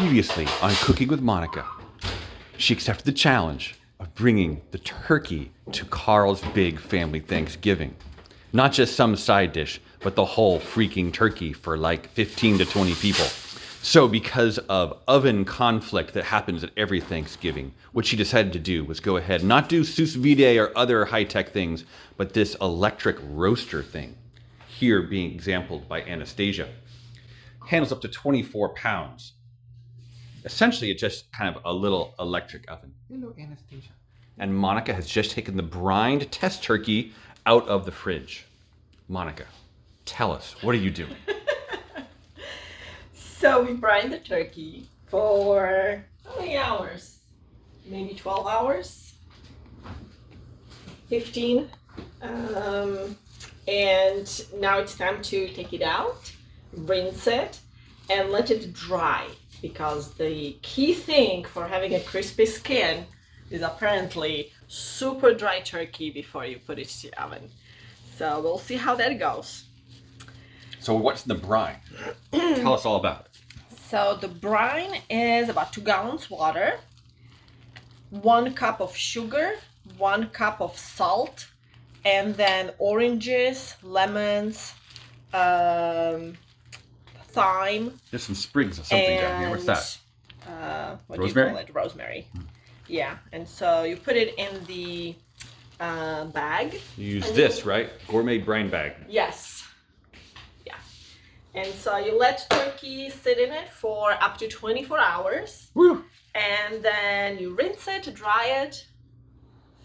Previously on Cooking with Monica, she accepted the challenge of bringing the turkey to Carl's big family Thanksgiving. Not just some side dish, but the whole freaking turkey for like 15 to 20 people. So because of oven conflict that happens at every Thanksgiving, what she decided to do was go ahead and not do sous vide or other high-tech things, but this electric roaster thing, here being exampled by Anastasia. Handles up to 24 pounds. Essentially, it's just kind of a little electric oven. Hello, Anastasia. And Monica has just taken the brined test turkey out of the fridge. Monica, tell us, what are you doing? So we brined the turkey for how many hours? Maybe 12 hours? 15. And now it's time to take it out, rinse it, and let it dry. Because the key thing for having a crispy skin is apparently super dry turkey before you put it to the oven. So we'll see how that goes. So what's in the brine? Tell us all about it. So the brine is about 2 gallons water, 1 cup of sugar, 1 cup of salt, and then oranges, lemons, thyme. There's some sprigs of something down here. What's that? What Rosemary? do you call it? Rosemary. Yeah, and so you put it in the bag. You use this, right? Gourmet brine bag. Yes. Yeah. And so you let turkey sit in it for up to 24 hours. Woo! And then you rinse it, dry it,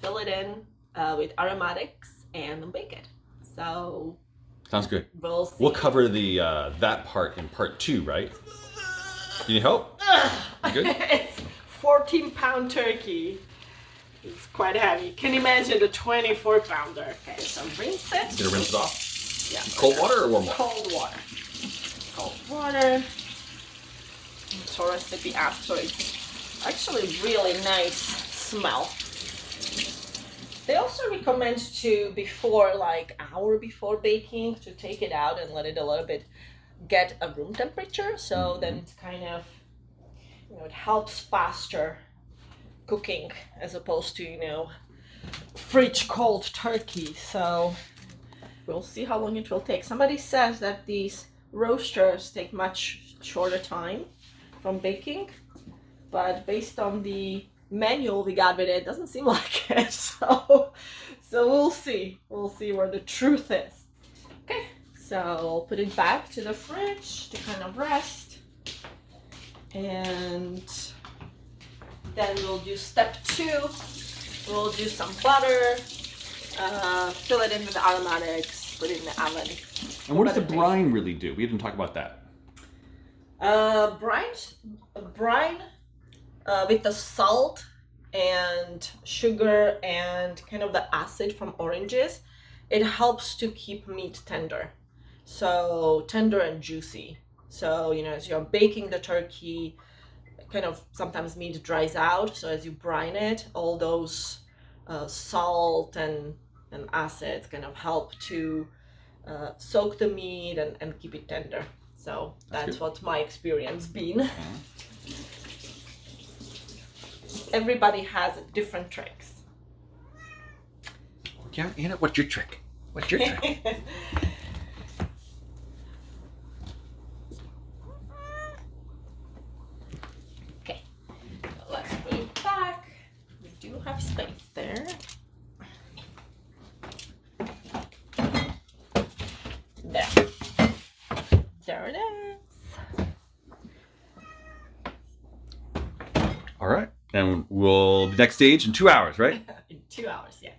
fill it in with aromatics, and bake it. So Sounds good. we'll see. We'll cover the that part in part 2, right? Do you need help? You good? It's 14-pound turkey. It's quite heavy. Can you imagine the 24-pounder? Okay, so rinse it. Gonna rinse it off? Yeah. Cold water or warm water? Cold water. Cold water. So recipe asked, so it's actually really nice smell. They also recommend to before, like hour before baking, to take it out and let it a little bit get a room temperature. So then it's kind of, it helps faster cooking as opposed to, fridge cold turkey. So we'll see how long it will take. Somebody says that these roasters take much shorter time from baking, but based on the manual we got with it, doesn't seem like it. So we'll see. We'll see where the truth is. Okay, so I'll put it back to the fridge to kind of rest. And then we'll do step 2. We'll do some butter, fill it in with the aromatics, put it in the oven. And what does the brine really do? We didn't talk about that. Brine with the salt and sugar and kind of the acid from oranges, it helps to keep meat tender. So tender and juicy. So, as you're baking the turkey, kind of sometimes meat dries out. So as you brine it, all those salt and acids kind of help to soak the meat and keep it tender. So that's what my experience been. Everybody has different tricks. Yeah, Anna, what's your trick? What's your trick? Okay, let's put it back. We do have space there. There it is. All right. And we'll next stage in 2 hours, right? In 2 hours, yeah.